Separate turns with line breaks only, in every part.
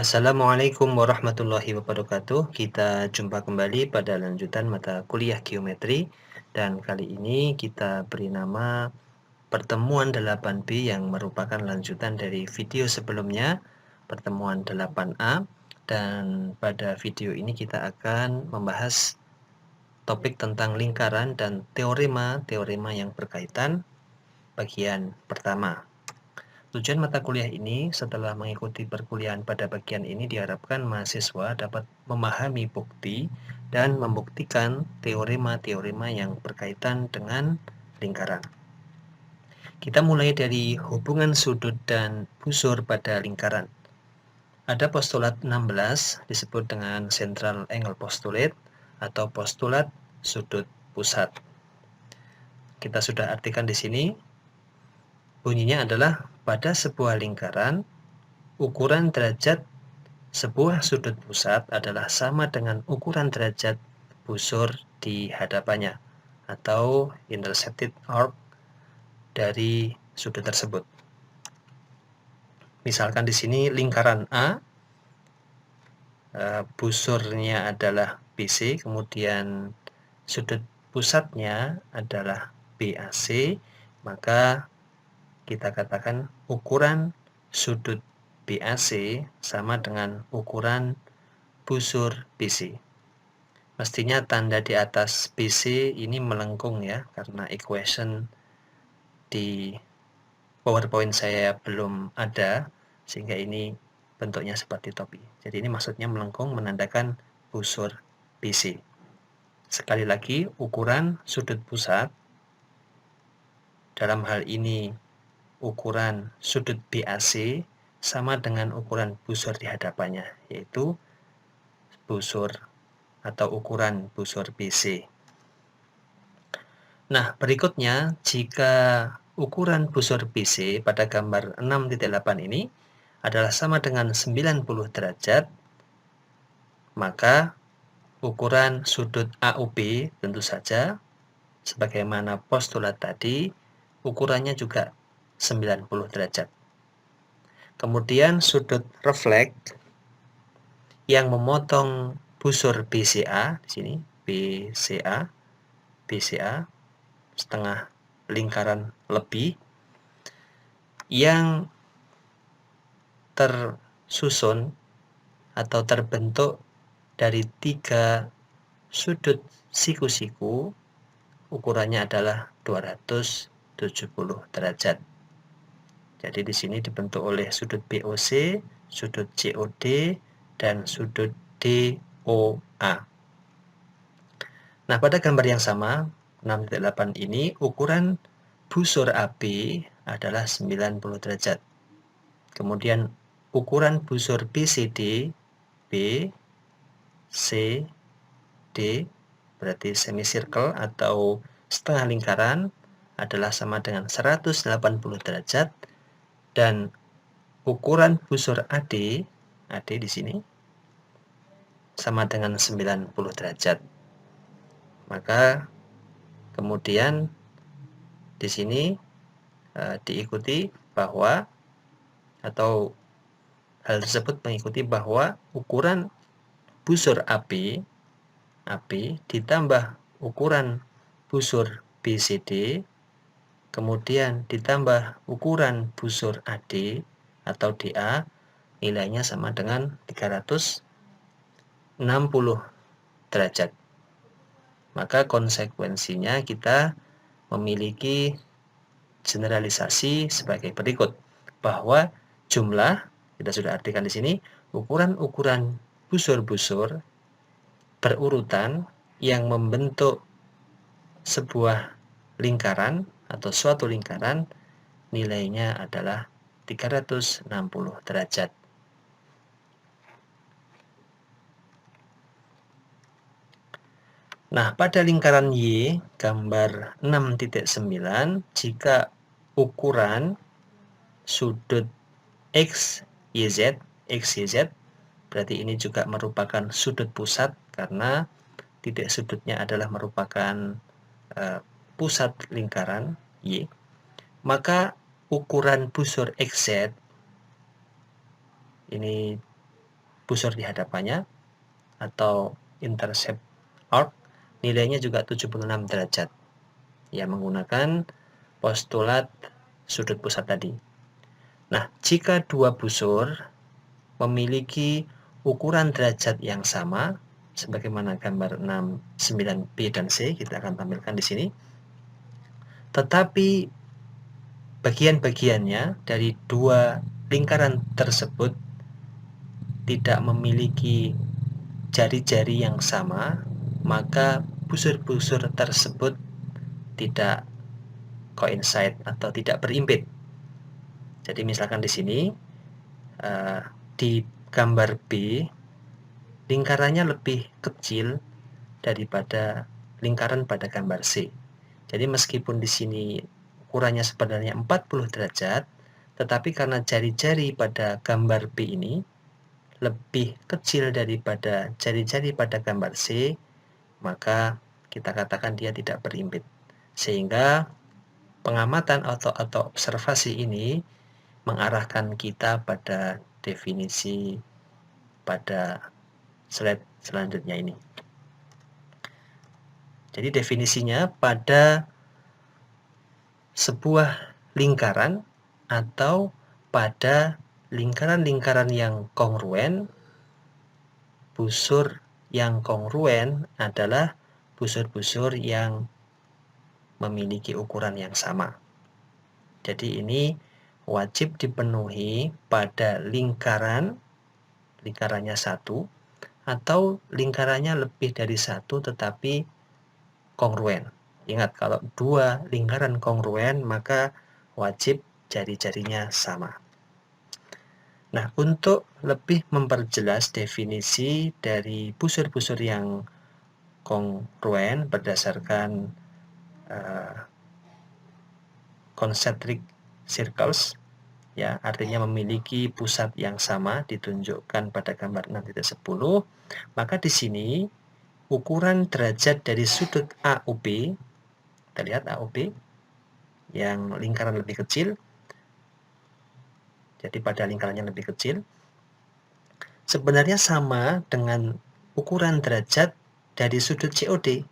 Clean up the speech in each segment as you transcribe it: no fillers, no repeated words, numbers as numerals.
Assalamualaikum warahmatullahi wabarakatuh. Kita jumpa kembali pada lanjutan mata kuliah geometri dan kali ini kita beri nama pertemuan 8B yang merupakan lanjutan dari video sebelumnya, pertemuan 8A, dan pada video ini kita akan membahas topik tentang lingkaran dan teorema-teorema yang berkaitan bagian pertama. Tujuan mata kuliah ini setelah mengikuti perkuliahan pada bagian ini diharapkan mahasiswa dapat memahami bukti dan membuktikan teorema-teorema yang berkaitan dengan lingkaran. Kita mulai dari hubungan sudut dan busur pada lingkaran. Ada postulat 16 disebut dengan central angle postulate atau postulat sudut pusat. Kita sudah artikan di sini. Bunyinya adalah pada sebuah lingkaran, ukuran derajat sebuah sudut pusat adalah sama dengan ukuran derajat busur di hadapannya atau intercepted arc dari sudut tersebut. Misalkan di sini lingkaran A, busurnya adalah BC, kemudian sudut pusatnya adalah BAC, maka kita katakan ukuran sudut BAC sama dengan ukuran busur BC. Mestinya tanda di atas BC ini melengkung ya, karena equation di PowerPoint saya belum ada, sehingga ini bentuknya seperti topi. Jadi ini maksudnya melengkung menandakan busur BC. Sekali lagi, ukuran sudut pusat, dalam hal ini ukuran sudut BAC sama dengan ukuran busur di hadapannya, yaitu busur atau ukuran busur BC. Nah, berikutnya jika ukuran busur BC pada gambar 6.8 ini adalah sama dengan 90 derajat, maka ukuran sudut AUB tentu saja sebagaimana postulat tadi, ukurannya juga 90 derajat. Kemudian sudut refleks yang memotong busur BCA di sini, BCA setengah lingkaran lebih yang tersusun atau terbentuk dari 3 sudut siku-siku, ukurannya adalah 270 derajat. Jadi di sini dibentuk oleh sudut BOC, sudut COD, dan sudut DOA. Nah, pada gambar yang sama, 6.8 ini, ukuran busur AB adalah 90 derajat. Kemudian ukuran busur BCD, B, C, D, berarti semicircle atau setengah lingkaran, adalah sama dengan 180 derajat. Dan ukuran busur AD di sini sama dengan 90 derajat. Maka kemudian di sini diikuti bahwa atau hal tersebut mengikuti bahwa ukuran busur AB ditambah ukuran busur BCD kemudian ditambah ukuran busur AD atau DA, nilainya sama dengan 360 derajat. Maka konsekuensinya kita memiliki generalisasi sebagai berikut, bahwa jumlah, kita sudah artikan di sini, ukuran-ukuran busur-busur berurutan yang membentuk sebuah lingkaran atau suatu lingkaran, nilainya adalah 360 derajat. Nah, pada lingkaran Y, gambar 6.9, jika ukuran sudut XYZ, berarti ini juga merupakan sudut pusat karena titik sudutnya adalah merupakan pusat lingkaran Y, maka ukuran busur XZ ini busur di hadapannya atau intercept arc, nilainya juga 76 derajat. Ya, menggunakan postulat sudut pusat tadi. Nah, jika dua busur memiliki ukuran derajat yang sama, sebagaimana gambar 6, 9B dan C, kita akan tampilkan di sini. Tetapi bagian-bagiannya dari dua lingkaran tersebut tidak memiliki jari-jari yang sama, maka busur-busur tersebut tidak coincide atau tidak berimpit. Jadi misalkan di sini di gambar B lingkarannya lebih kecil daripada lingkaran pada gambar C. Jadi meskipun di sini ukurannya sebenarnya 40 derajat, tetapi karena jari-jari pada gambar B ini lebih kecil daripada jari-jari pada gambar C, maka kita katakan dia tidak berimpit. Sehingga pengamatan atau observasi ini mengarahkan kita pada definisi pada slide selanjutnya ini. Jadi definisinya pada sebuah lingkaran atau pada lingkaran-lingkaran yang kongruen, busur yang kongruen adalah busur-busur yang memiliki ukuran yang sama. Jadi ini wajib dipenuhi pada lingkarannya satu, atau lingkarannya lebih dari satu tetapi kongruen. Ingat, kalau dua lingkaran kongruen maka wajib jari-jarinya sama. Nah, untuk lebih memperjelas definisi dari busur-busur yang kongruen berdasarkan concentric circles, ya, artinya memiliki pusat yang sama ditunjukkan pada gambar 6.10, maka di sini ukuran derajat dari sudut AOB, kita lihat AOB yang lingkaran lebih kecil, jadi pada lingkarannya lebih kecil, sebenarnya sama dengan ukuran derajat dari sudut COD.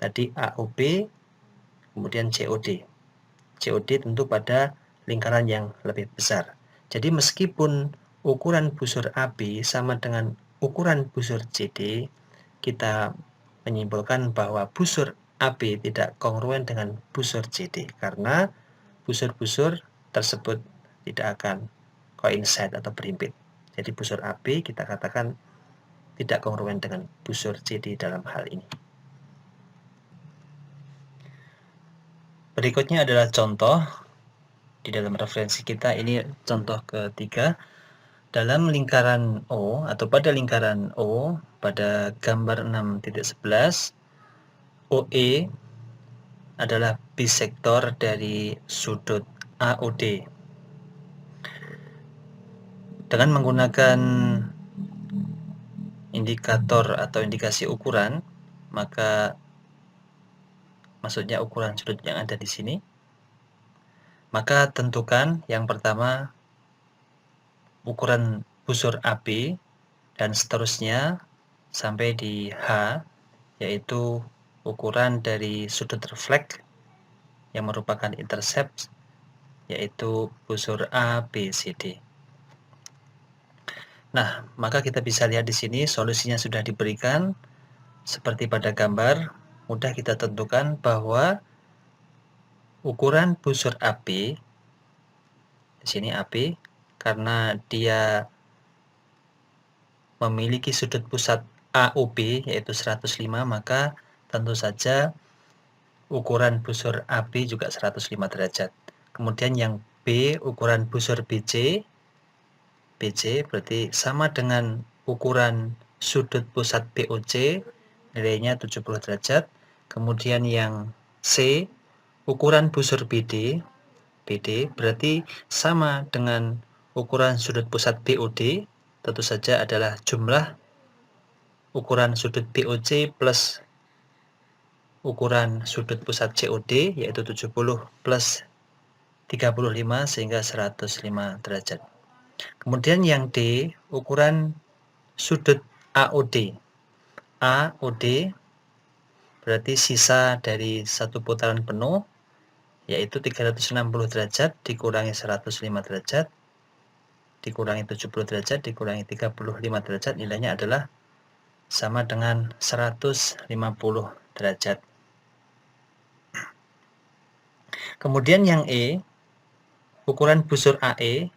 Tadi AOB, kemudian COD. COD tentu pada lingkaran yang lebih besar. Jadi meskipun ukuran busur AB sama dengan ukuran busur CD, kita menyimpulkan bahwa busur AB tidak kongruen dengan busur CD karena busur-busur tersebut tidak akan coincide atau berimpit. Jadi busur AB kita katakan tidak kongruen dengan busur CD dalam hal ini. Berikutnya adalah contoh di dalam referensi kita. Ini contoh ketiga. Dalam lingkaran O atau pada lingkaran O pada gambar 6.11, OE adalah bisektor dari sudut AOD. Dengan menggunakan indikator atau indikasi ukuran, maka maksudnya ukuran sudut yang ada di sini, maka tentukan yang pertama ukuran busur AB dan seterusnya sampai di H, yaitu ukuran dari sudut refleks yang merupakan intercept, yaitu busur ABCD. Nah, maka kita bisa lihat di sini solusinya sudah diberikan seperti pada gambar. Mudah kita tentukan bahwa ukuran busur AB, di sini AB, karena dia memiliki sudut pusat AOB yaitu 105, maka tentu saja ukuran busur AB juga 105 derajat. Kemudian yang B, ukuran busur BC berarti sama dengan ukuran sudut pusat BOC, nilainya 70 derajat. Kemudian yang C, ukuran busur BD berarti sama dengan ukuran sudut pusat BOD, tentu saja adalah jumlah ukuran sudut BOC plus ukuran sudut pusat COD, yaitu 70 plus 35 sehingga 105 derajat. Kemudian yang D, ukuran sudut AOD. AOD berarti sisa dari satu putaran penuh, yaitu 360 derajat dikurangi 105 derajat, dikurangi 70 derajat, dikurangi 35 derajat, nilainya adalah sama dengan 150 derajat. Kemudian yang E, ukuran busur AE,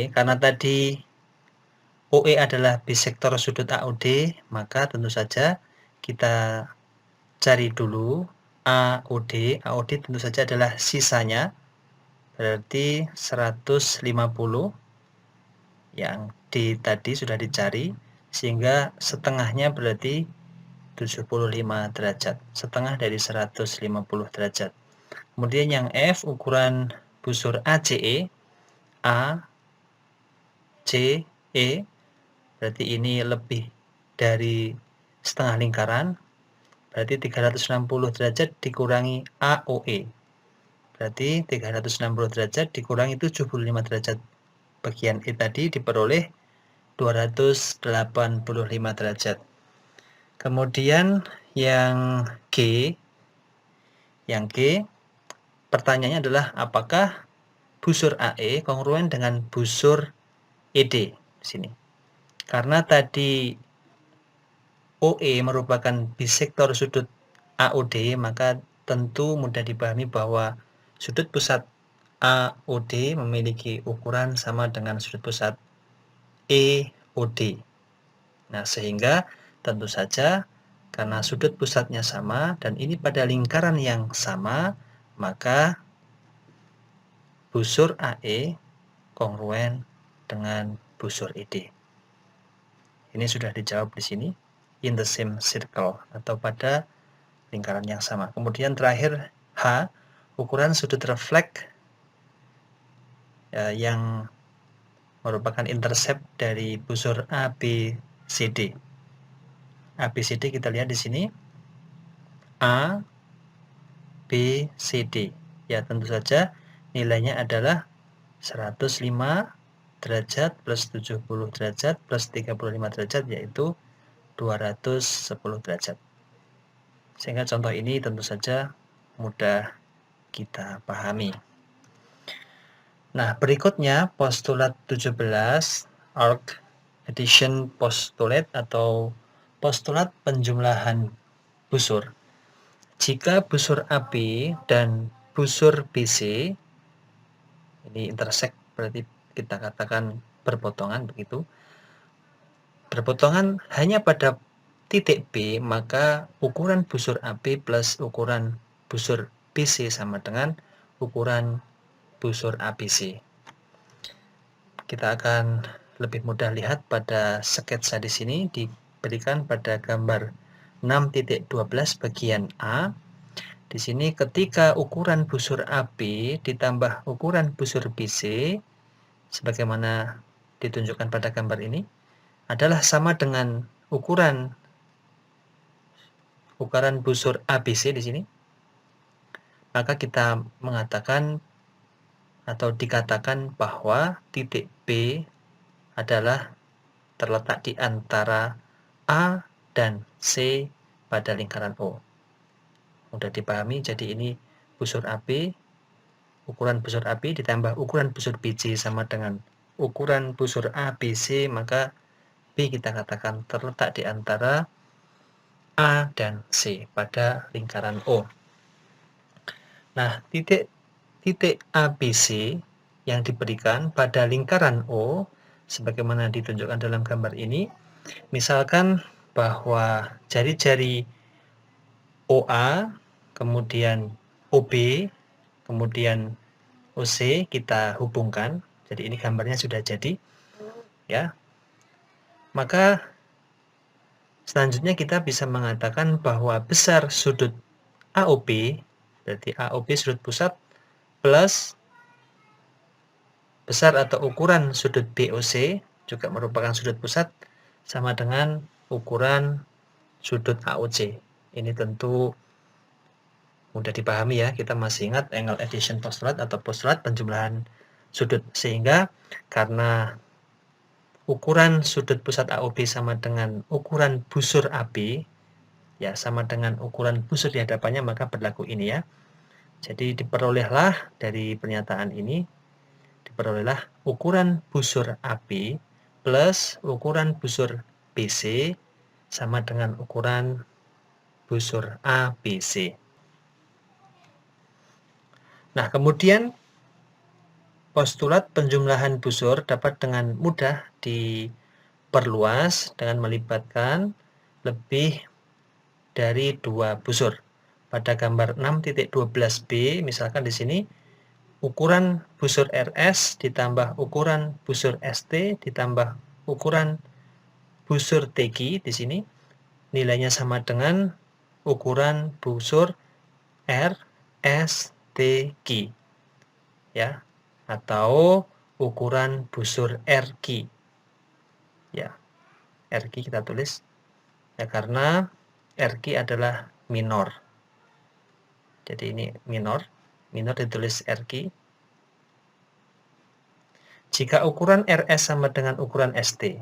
karena tadi OE adalah bisektor sudut AOD, maka tentu saja kita cari dulu AOD. AOD tentu saja adalah sisanya, berarti 150, yang D tadi sudah dicari, sehingga setengahnya berarti 75 derajat, setengah dari 150 derajat. Kemudian yang F, ukuran busur ACE, A, C, E, berarti ini lebih dari setengah lingkaran, berarti 360 derajat dikurangi AOE, berarti 360 derajat dikurangi 75 derajat. Bagian E tadi diperoleh 285 derajat. Kemudian yang G, pertanyaannya adalah apakah busur AE kongruen dengan busur ED di sini. Karena tadi OE merupakan bisektor sudut AOD, maka tentu mudah dipahami bahwa sudut pusat AOD memiliki ukuran sama dengan sudut pusat EOD. Nah, sehingga tentu saja karena sudut pusatnya sama dan ini pada lingkaran yang sama, maka busur AE kongruen dengan busur ED. Ini sudah dijawab di sini, in the same circle atau pada lingkaran yang sama. Kemudian terakhir H, ukuran sudut refleks yang merupakan intercept dari busur ABCD. ABCD kita lihat di sini, A, B, C, D. Ya, tentu saja nilainya adalah 105 derajat plus 70 derajat plus 35 derajat, yaitu 210 derajat. Sehingga contoh ini tentu saja mudah kita pahami. Nah, berikutnya postulat 17, arc addition postulate atau postulat penjumlahan busur. Jika busur AB dan busur BC ini intersect, berarti kita katakan berpotongan begitu. Berpotongan hanya pada titik B, maka ukuran busur AB plus ukuran busur BC sama dengan ukuran busur ABC. Kita akan lebih mudah lihat pada sketsa di sini diberikan pada gambar 6.12 bagian A. Di sini ketika ukuran busur AB ditambah ukuran busur BC sebagaimana ditunjukkan pada gambar ini adalah sama dengan ukuran busur ABC di sini, maka kita mengatakan atau dikatakan bahwa titik B adalah terletak di antara A dan C pada lingkaran O. Mudah dipahami, jadi ini busur AB, ukuran busur AB ditambah ukuran busur BC sama dengan ukuran busur ABC, maka B kita katakan terletak di antara A dan C pada lingkaran O. Nah, titik ABC yang diberikan pada lingkaran O sebagaimana ditunjukkan dalam gambar ini, misalkan bahwa jari-jari OA, kemudian OB, kemudian OC kita hubungkan. Jadi ini gambarnya sudah jadi, ya. Maka selanjutnya kita bisa mengatakan bahwa besar sudut AOB, berarti AOB sudut pusat, plus besar atau ukuran sudut BOC, juga merupakan sudut pusat, sama dengan ukuran sudut AOC. Ini tentu mudah dipahami ya, kita masih ingat angle addition postulat atau postulat penjumlahan sudut. Sehingga karena ukuran sudut pusat AOB sama dengan ukuran busur AB, ya sama dengan ukuran busur di hadapannya, maka berlaku ini ya. Jadi diperolehlah dari pernyataan ini, diperolehlah ukuran busur AB plus ukuran busur BC sama dengan ukuran busur ABC. Nah, kemudian postulat penjumlahan busur dapat dengan mudah diperluas dengan melibatkan lebih dari 2 busur. Pada gambar 6.12b, misalkan di sini ukuran busur RS ditambah ukuran busur ST ditambah ukuran busur TQ di sini nilainya sama dengan ukuran busur RSTQ, ya, atau ukuran busur RQ, ya. RQ kita tulis ya karena RQ adalah minor. Jadi ini minor ditulis RQ. Jika ukuran RS sama dengan ukuran ST,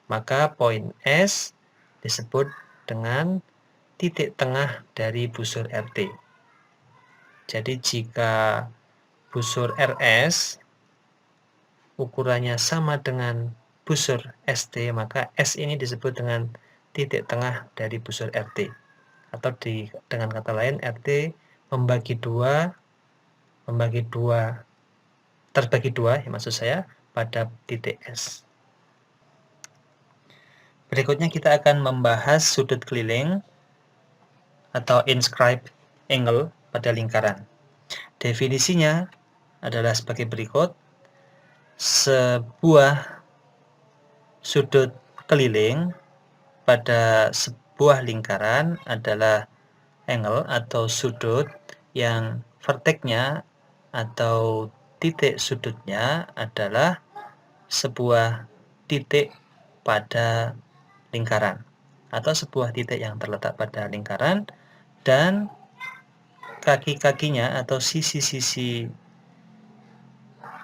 maka poin S disebut dengan titik tengah dari busur RT. Jadi jika busur RS ukurannya sama dengan busur ST, maka S ini disebut dengan titik tengah dari busur RT. Atau dengan kata lain, RT terbagi dua, ya, maksud saya pada titik S. Berikutnya kita akan membahas sudut keliling atau inscribed angle pada lingkaran. Definisinya adalah sebagai berikut. Sebuah sudut keliling pada sebuah lingkaran adalah angle atau sudut yang verteknya atau titik sudutnya adalah sebuah titik pada lingkaran atau sebuah titik yang terletak pada lingkaran dan kaki-kakinya atau sisi-sisi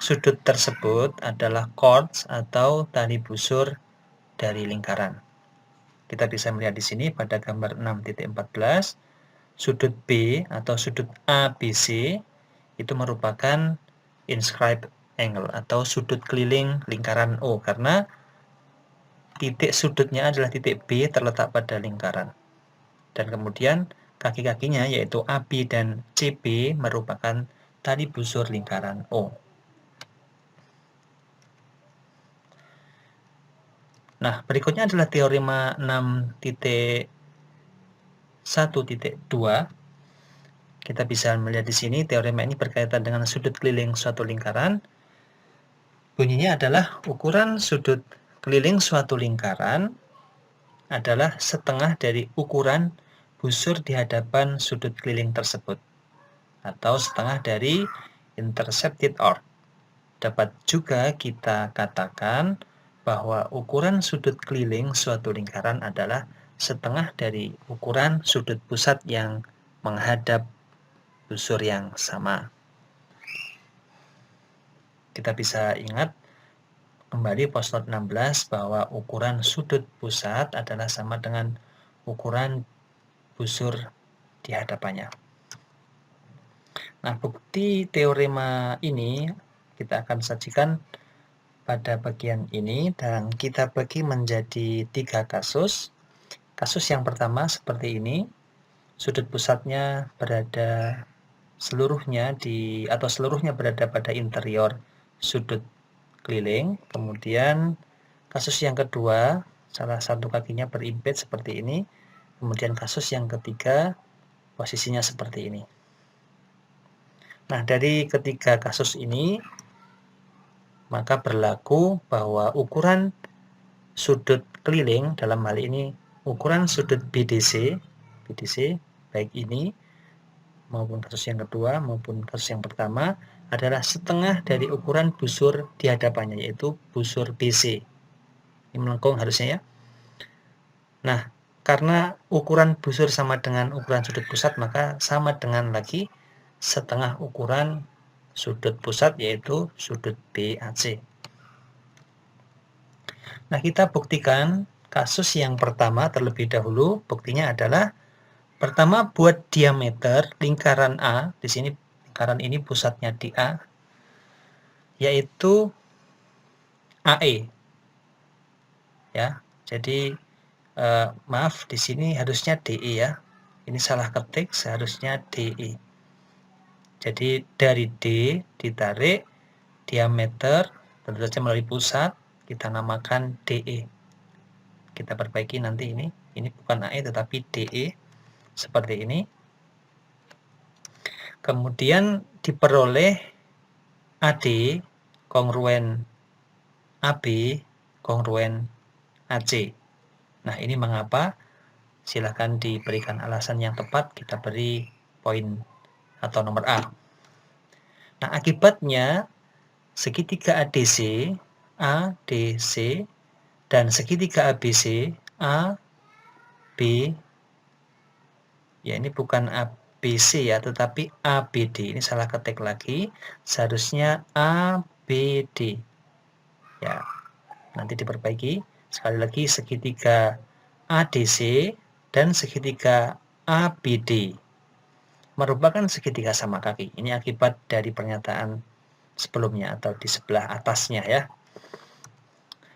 sudut tersebut adalah chords atau tali busur dari lingkaran. Kita bisa melihat di sini pada gambar 6.14, sudut B atau sudut ABC itu merupakan inscribed angle atau sudut keliling lingkaran O karena titik sudutnya adalah titik B terletak pada lingkaran. Dan kemudian kaki-kakinya yaitu AB dan CB merupakan tali busur lingkaran O. Nah, berikutnya adalah teorema 6.1.2. Kita bisa melihat di sini teorema ini berkaitan dengan sudut keliling suatu lingkaran. Bunyinya adalah ukuran sudut keliling suatu lingkaran adalah setengah dari ukuran busur di hadapan sudut keliling tersebut atau setengah dari intercepted arc. Dapat juga kita katakan bahwa ukuran sudut keliling suatu lingkaran adalah setengah dari ukuran sudut pusat yang menghadap busur yang sama. Kita bisa ingat kembali postulat 16 bahwa ukuran sudut pusat adalah sama dengan ukuran busur di hadapannya. Nah, bukti teorema ini kita akan sajikan pada bagian ini dan kita bagi menjadi 3 kasus. Kasus yang pertama seperti ini, sudut pusatnya berada seluruhnya berada pada interior sudut keliling. Kemudian kasus yang kedua, salah satu kakinya berimpit seperti ini. Kemudian kasus yang ketiga, posisinya seperti ini. Nah, dari ketiga kasus ini maka berlaku bahwa ukuran sudut keliling dalam hal ini ukuran sudut BDC baik ini maupun kasus yang kedua maupun kasus yang pertama adalah setengah dari ukuran busur di hadapannya yaitu busur BC. Ini melengkung harusnya ya. Nah, karena ukuran busur sama dengan ukuran sudut pusat maka sama dengan lagi setengah ukuran sudut pusat yaitu sudut BAC. Nah, kita buktikan kasus yang pertama terlebih dahulu. Buktinya adalah pertama buat diameter lingkaran A, di sini lingkaran ini pusatnya di A, yaitu AE. Ya, jadi maaf di sini harusnya DE ya. Ini salah ketik, seharusnya DE. Jadi dari D ditarik diameter, tentu saja melalui pusat, kita namakan DE. Kita perbaiki nanti ini bukan AE tetapi DE, seperti ini. Kemudian diperoleh AD kongruen AB kongruen AC. Nah, ini mengapa? Silahkan diberikan alasan yang tepat, kita beri poin atau nomor A. Nah, akibatnya segitiga ADC, ADC, dan segitiga ABC, AB, ya ini bukan ABC ya, tetapi ABD. Ini salah ketik lagi, seharusnya ABD. Ya, nanti diperbaiki. Sekali lagi, segitiga ADC dan segitiga ABD merupakan segitiga sama kaki. Ini akibat dari pernyataan sebelumnya atau di sebelah atasnya ya.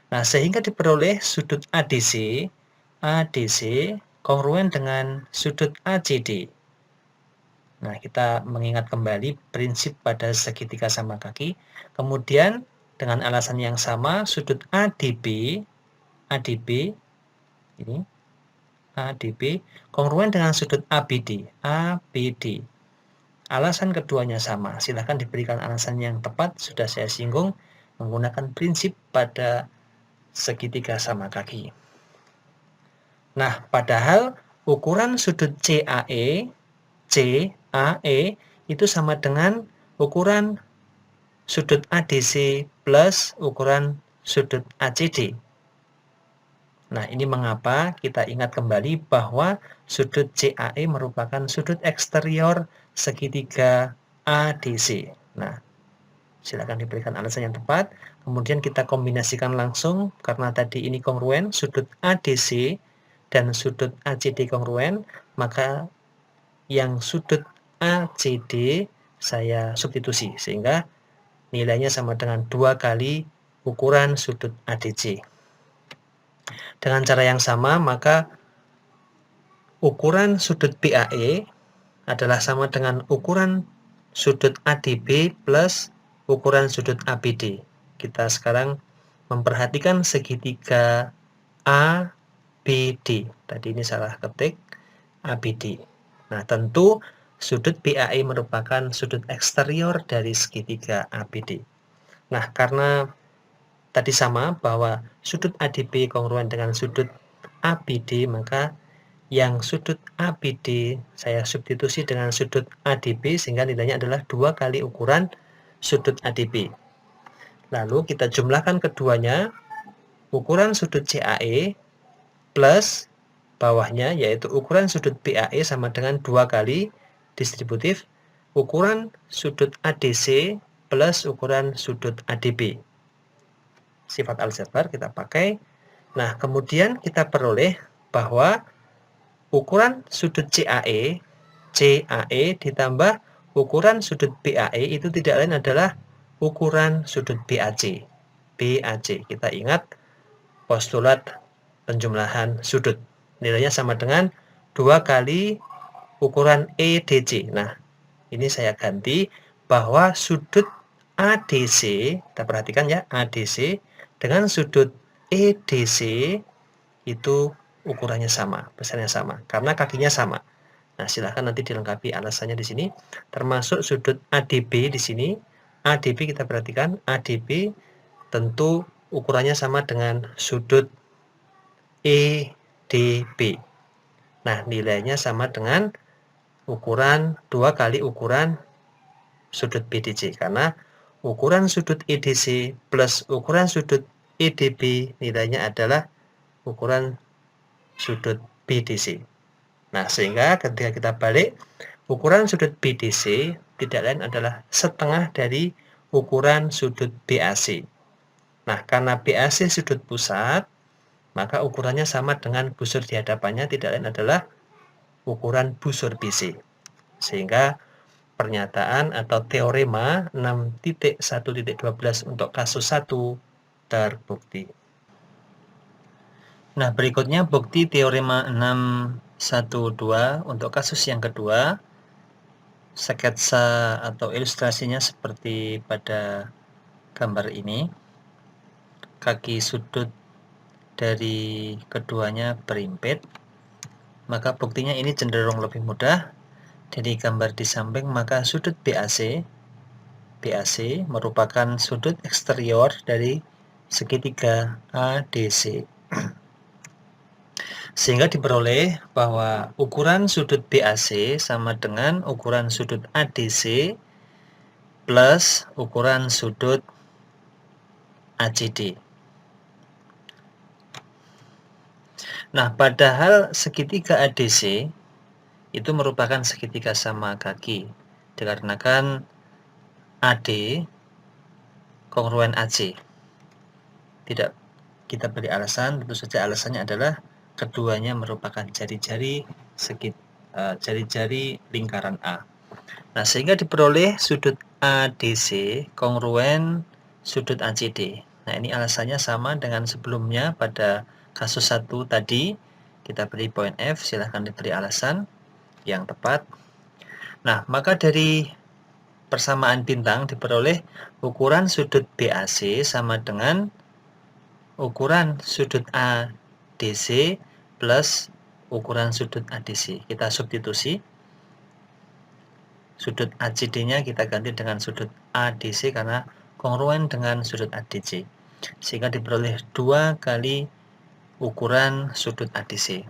Nah, sehingga diperoleh sudut ADC kongruen dengan sudut ACD. Nah, kita mengingat kembali prinsip pada segitiga sama kaki. Kemudian dengan alasan yang sama, sudut ADB ini ADB kongruen dengan sudut ABD. Alasan keduanya sama. Silahkan diberikan alasan yang tepat. Sudah saya singgung menggunakan prinsip pada segitiga sama kaki. Nah, padahal ukuran sudut CAE itu sama dengan ukuran sudut ADC plus ukuran sudut ACD. Nah, ini mengapa kita ingat kembali bahwa sudut CAE merupakan sudut eksterior segitiga ADC. Nah, silakan diberikan alasan yang tepat. Kemudian kita kombinasikan langsung, karena tadi ini kongruen, sudut ADC dan sudut ACD kongruen, maka yang sudut ACD saya substitusi, sehingga nilainya sama dengan 2 kali ukuran sudut ADC. Dengan cara yang sama, maka ukuran sudut BAE adalah sama dengan ukuran sudut ADB plus ukuran sudut ABD. Kita sekarang memperhatikan segitiga ABD. Tadi ini salah ketik, ABD. Nah, tentu sudut BAE merupakan sudut eksterior dari segitiga ABD. Nah, karena tadi sama bahwa sudut ADB kongruen dengan sudut ABD, maka yang sudut ABD saya substitusi dengan sudut ADB sehingga nilainya adalah 2 kali ukuran sudut ADB. Lalu kita jumlahkan keduanya, ukuran sudut CAE plus bawahnya yaitu ukuran sudut BAE sama dengan 2 kali distributif ukuran sudut ADC plus ukuran sudut ADB. Sifat aljabar kita pakai. Nah, kemudian kita peroleh bahwa ukuran sudut CAE ditambah ukuran sudut BAE itu tidak lain adalah ukuran sudut BAC. Kita ingat postulat penjumlahan sudut. Nilainya sama dengan 2 kali ukuran EDC. Nah, ini saya ganti bahwa sudut ADC, kita perhatikan ya, ADC dengan sudut EDC itu ukurannya sama, besarnya sama, karena kakinya sama. Nah, silahkan nanti dilengkapi alasannya di sini, termasuk sudut ADB di sini. ADB kita perhatikan, ADB tentu ukurannya sama dengan sudut EDB. Nah, nilainya sama dengan ukuran 2 kali ukuran sudut BDC, karena ukuran sudut EDC plus ukuran sudut EDB nilainya adalah ukuran sudut BDC. Nah, sehingga ketika kita balik, ukuran sudut BDC tidak lain adalah setengah dari ukuran sudut BAC. Nah, karena BAC sudut pusat, maka ukurannya sama dengan busur di hadapannya, tidak lain adalah ukuran busur BC. Sehingga pernyataan atau teorema 6.1.12 untuk kasus 1 terbukti. Nah, berikutnya bukti teorema 6.1.2 untuk kasus yang kedua. Sketsa atau ilustrasinya seperti pada gambar ini. Kaki sudut dari keduanya berimpit. Maka buktinya ini cenderung lebih mudah. Jadi gambar di samping, maka sudut BAC merupakan sudut eksterior dari segitiga ADC. Sehingga diperoleh bahwa ukuran sudut BAC sama dengan ukuran sudut ADC plus ukuran sudut ACD. Nah, padahal segitiga ADC itu merupakan segitiga sama kaki, dikarenakan AD kongruen AC. Tidak kita beri alasan, tentu saja alasannya adalah keduanya merupakan jari-jari lingkaran A. Nah, sehingga diperoleh sudut ADC kongruen sudut ACD. Nah, ini alasannya sama dengan sebelumnya pada kasus 1 tadi. Kita beri poin F, silahkan diberi alasan yang tepat. Nah, maka dari persamaan bintang diperoleh ukuran sudut BAC sama dengan ukuran sudut ADC plus ukuran sudut ADC. Kita substitusi. Sudut ACD-nya kita ganti dengan sudut ADC karena kongruen dengan sudut ADC. Sehingga diperoleh 2 kali ukuran sudut ADC.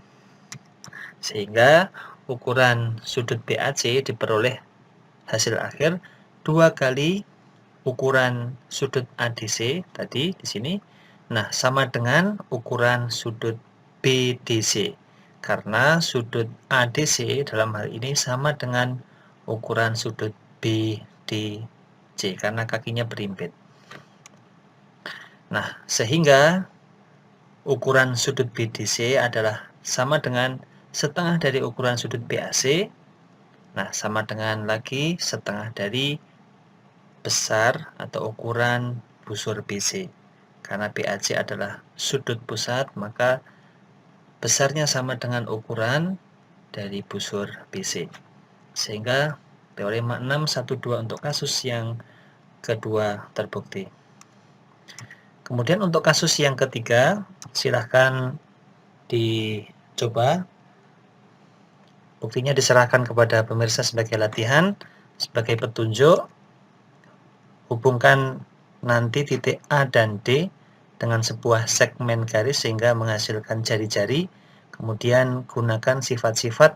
Sehingga ukuran sudut BAC diperoleh hasil akhir 2 kali ukuran sudut ADC tadi di sini. Nah, sama dengan ukuran sudut BDC. Karena sudut ADC dalam hal ini sama dengan ukuran sudut BDC karena kakinya berimpit. Nah, sehingga ukuran sudut BDC adalah sama dengan setengah dari ukuran sudut BAC. Nah, sama dengan lagi setengah dari besar atau ukuran busur BC. Karena BAC adalah sudut pusat, maka besarnya sama dengan ukuran dari busur BC. Sehingga teorema 6.1.2 untuk kasus yang kedua terbukti. Kemudian untuk kasus yang ketiga, silahkan dicoba. Buktinya diserahkan kepada pemirsa sebagai latihan, sebagai petunjuk. Hubungkan nanti titik A dan D dengan sebuah segmen garis sehingga menghasilkan jari-jari. Kemudian gunakan sifat-sifat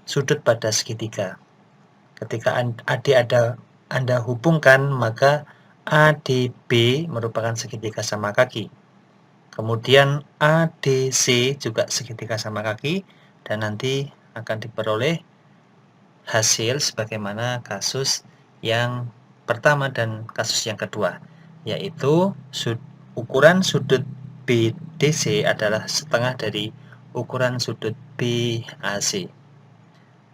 sudut pada segitiga. Ketika AD Anda hubungkan, maka ADB merupakan segitiga sama kaki. Kemudian ADC juga segitiga sama kaki, dan nanti akan diperoleh hasil sebagaimana kasus yang pertama dan kasus yang kedua, yaitu ukuran sudut BDC adalah setengah dari ukuran sudut BAC.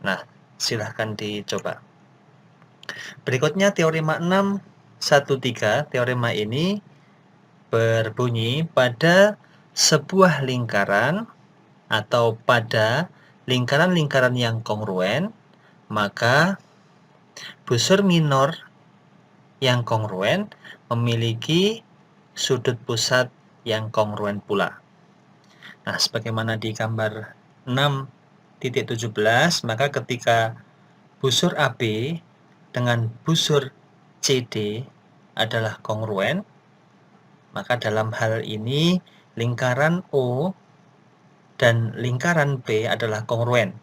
Nah, silahkan dicoba. Berikutnya teorema 6.1.3. Teorema ini berbunyi pada sebuah lingkaran atau pada lingkaran-lingkaran yang kongruen, maka busur minor yang kongruen memiliki sudut pusat yang kongruen pula. Nah, sebagaimana di gambar 6.17, maka ketika busur AB dengan busur CD adalah kongruen, maka dalam hal ini lingkaran O dan lingkaran B adalah kongruen.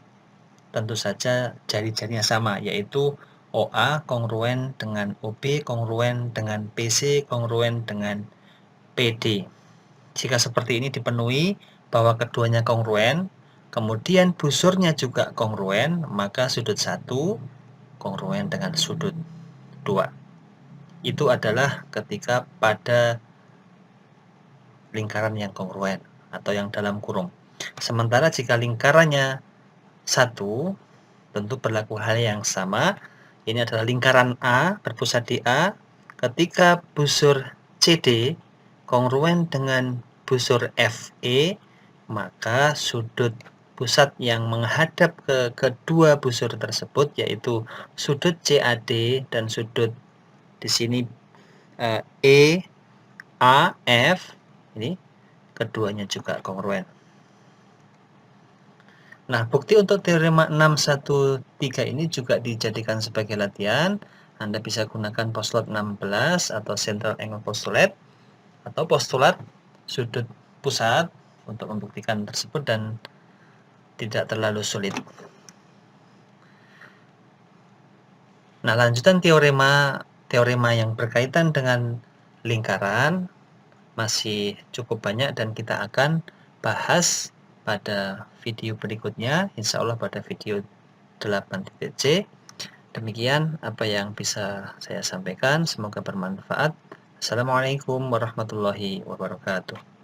Tentu saja jari-jarinya sama, yaitu OA kongruen dengan OB, kongruen dengan PC, kongruen dengan PD. Jika seperti ini dipenuhi bahwa keduanya kongruen, kemudian busurnya juga kongruen, maka sudut 1 kongruen dengan sudut 2. Itu adalah ketika pada lingkaran yang kongruen atau yang dalam kurung. Sementara jika lingkarannya 1, tentu berlaku hal yang sama. Ini adalah lingkaran A berpusat di A. Ketika busur CD kongruen dengan busur FE, maka sudut pusat yang menghadap ke kedua busur tersebut, yaitu sudut CAD dan sudut di sini E, A, F, ini keduanya juga kongruen. Nah, bukti untuk teorema 613 ini juga dijadikan sebagai latihan. Anda bisa gunakan postulat 16 atau central angle postulate atau postulat sudut pusat untuk membuktikan tersebut dan tidak terlalu sulit. Nah, lanjutan teorema yang berkaitan dengan lingkaran masih cukup banyak dan kita akan bahas pada video berikutnya, insya Allah pada video 8.c. Demikian apa yang bisa saya sampaikan, semoga bermanfaat. Assalamualaikum warahmatullahi wabarakatuh.